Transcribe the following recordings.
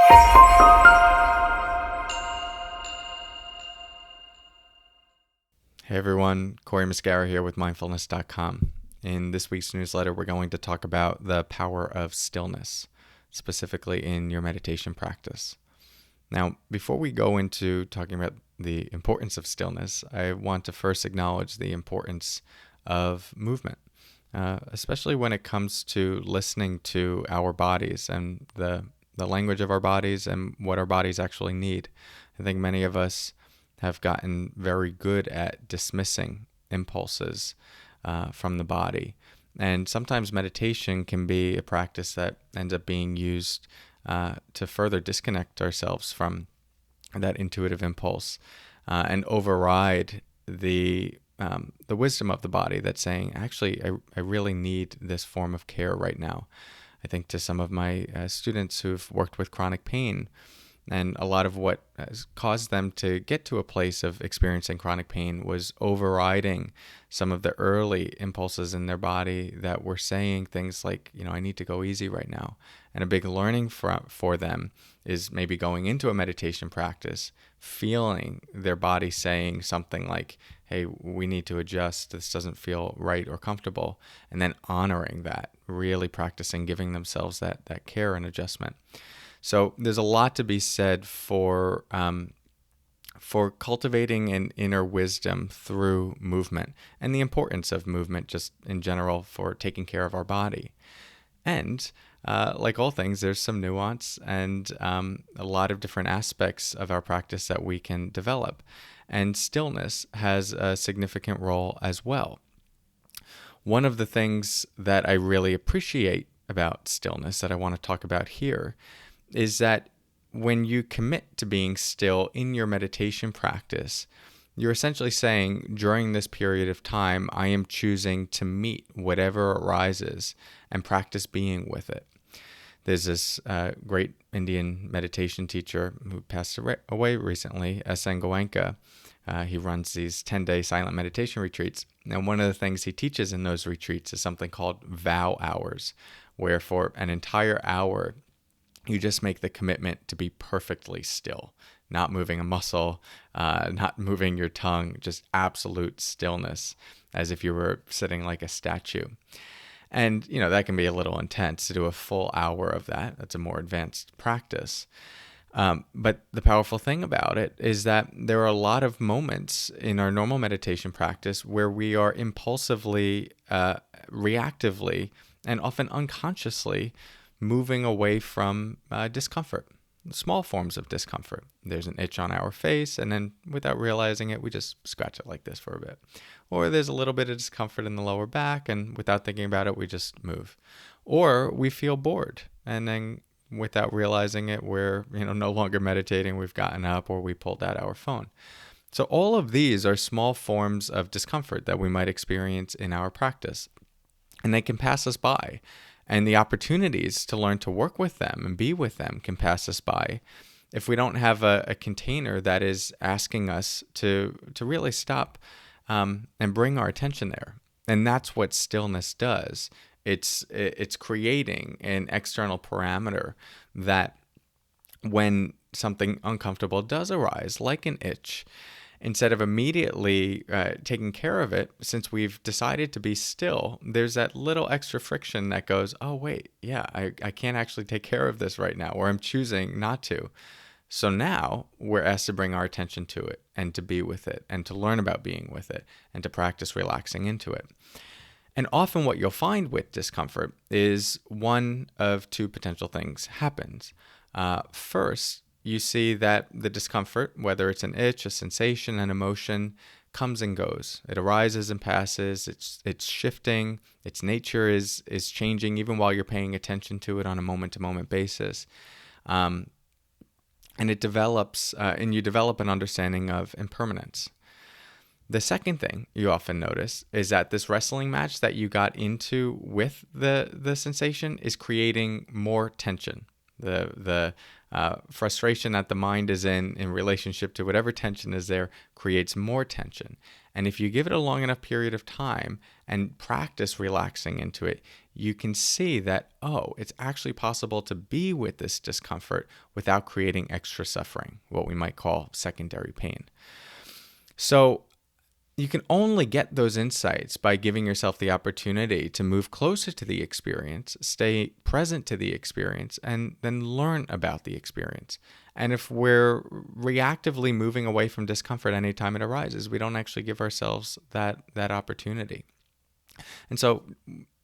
Hey everyone, Cory Muscara here with Mindfulness.com. In this week's newsletter, we're going to talk about the power of stillness, specifically in your meditation practice. Now, before we go into talking about the importance of stillness, I want to first acknowledge the importance of movement, especially when it comes to listening to our bodies and the language of our bodies and what our bodies actually need. I think many of us have gotten very good at dismissing impulses from the body. And sometimes meditation can be a practice that ends up being used to further disconnect ourselves from that intuitive impulse and override the wisdom of the body that's saying, actually, I really need this form of care right now. I think to some of my students who've worked with chronic pain, and a lot of what has caused them to get to a place of experiencing chronic pain was overriding some of the early impulses in their body that were saying things like, I need to go easy right now. And a big learning for them is maybe going into a meditation practice, feeling their body saying something like, hey, we need to adjust. This doesn't feel right or comfortable. And then honoring that, really practicing giving themselves that care and adjustment. So there's a lot to be said for cultivating an inner wisdom through movement and the importance of movement just in general for taking care of our body. And like all things, there's some nuance and a lot of different aspects of our practice that we can develop. And stillness has a significant role as well. One of the things that I really appreciate about stillness that I want to talk about here is that when you commit to being still in your meditation practice, you're essentially saying, during this period of time, I am choosing to meet whatever arises and practice being with it. There's this great Indian meditation teacher who passed away recently, S.N. Goenka. He runs these 10-day silent meditation retreats. And one of the things he teaches in those retreats is something called vow hours, where for an entire hour, you just make the commitment to be perfectly still, not moving a muscle, not moving your tongue, just absolute stillness, as if you were sitting like a statue. And, that can be a little intense to do a full hour of that. That's a more advanced practice. But the powerful thing about it is that there are a lot of moments in our normal meditation practice where we are impulsively, reactively, and often unconsciously moving away from discomfort, small forms of discomfort. There's an itch on our face, and then without realizing it, we just scratch it like this for a bit. Or there's a little bit of discomfort in the lower back, and without thinking about it, we just move. Or we feel bored, and then without realizing it, we're no longer meditating, we've gotten up, or we pulled out our phone. So all of these are small forms of discomfort that we might experience in our practice, and they can pass us by. And the opportunities to learn to work with them and be with them can pass us by if we don't have a container that is asking us to really stop and bring our attention there. And that's what stillness does. It's creating an external parameter that when something uncomfortable does arise, like an itch, instead of immediately taking care of it, since we've decided to be still, there's that little extra friction that goes, oh, wait, yeah, I can't actually take care of this right now, or I'm choosing not to. So now we're asked to bring our attention to it and to be with it and to learn about being with it and to practice relaxing into it. And often what you'll find with discomfort is one of two potential things happens. First, you see that the discomfort, whether it's an itch, a sensation, an emotion, comes and goes. It arises and passes. It's shifting. Its nature is changing even while you're paying attention to it on a moment-to-moment basis. And it develops, and you develop an understanding of impermanence. The second thing you often notice is that this wrestling match that you got into with the sensation is creating more tension. The frustration that the mind is in relationship to whatever tension is there creates more tension. And if you give it a long enough period of time and practice relaxing into it, you can see that, oh, it's actually possible to be with this discomfort without creating extra suffering, what we might call secondary pain. So you can only get those insights by giving yourself the opportunity to move closer to the experience, stay present to the experience, and then learn about the experience. And if we're reactively moving away from discomfort anytime it arises, we don't actually give ourselves that opportunity. And so,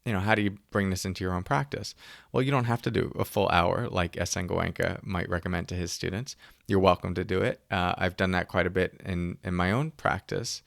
how do you bring this into your own practice? Well, you don't have to do a full hour like S.N. Goenka might recommend to his students. You're welcome to do it. I've done that quite a bit in my own practice,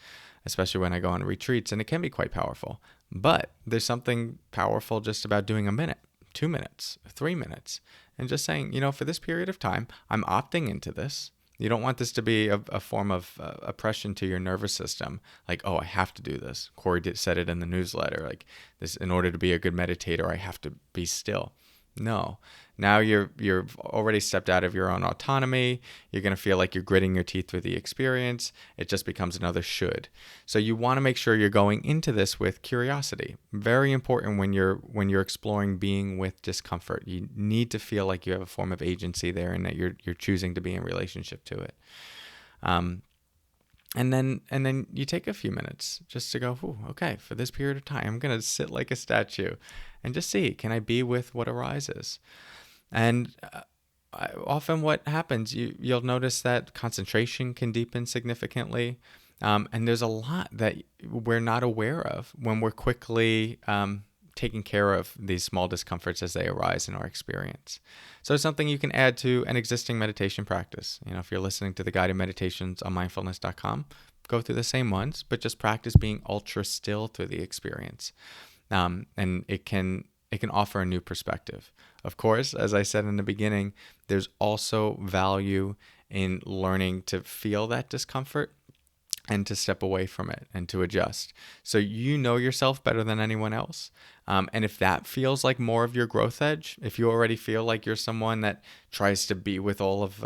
especially when I go on retreats, and it can be quite powerful. But there's something powerful just about doing a minute, 2 minutes, 3 minutes, and just saying, for this period of time, I'm opting into this. You don't want this to be a form of oppression to your nervous system. Like, oh, I have to do this. Cory said it in the newsletter. Like, this, in order to be a good meditator, I have to be still. No. Now you've already stepped out of your own autonomy. You're going to feel like you're gritting your teeth through the experience. It just becomes another should. So you want to make sure you're going into this with curiosity. Very important when you're exploring being with discomfort. You need to feel like you have a form of agency there and that you're choosing to be in relationship to it. And then you take a few minutes just to go, okay, for this period of time, I'm going to sit like a statue and just see, can I be with what arises? And often what happens, you'll notice that concentration can deepen significantly. And there's a lot that we're not aware of when we're quickly taking care of these small discomforts as they arise in our experience. So it's something you can add to an existing meditation practice. If you're listening to the guided meditations on mindfulness.com, go through the same ones, but just practice being ultra still through the experience. And it can offer a new perspective. Of course, as I said in the beginning, there's also value in learning to feel that discomfort and to step away from it and to adjust. So you know yourself better than anyone else. And if that feels like more of your growth edge, if you already feel like you're someone that tries to be with all of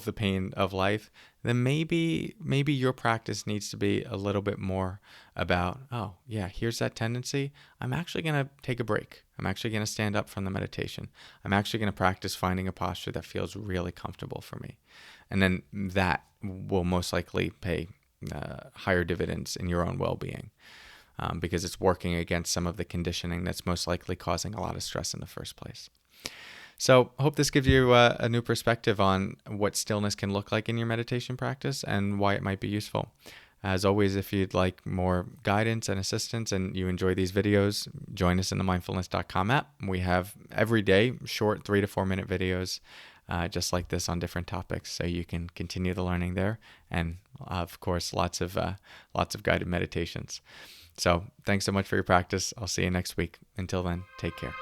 the pain of life, then maybe your practice needs to be a little bit more about, oh yeah, here's that tendency. I'm actually going to take a break. I'm actually going to stand up from the meditation. I'm actually going to practice finding a posture that feels really comfortable for me. And then that will most likely pay higher dividends in your own well-being because it's working against some of the conditioning that's most likely causing a lot of stress in the first place. So I hope this gives you a new perspective on what stillness can look like in your meditation practice and why it might be useful. As always, if you'd like more guidance and assistance and you enjoy these videos, join us in the mindfulness.com app. We have every day short 3 to 4 minute videos just like this on different topics, so you can continue the learning there, and of course lots of guided meditations. So thanks so much for your practice. I'll see you next week. Until then, take care.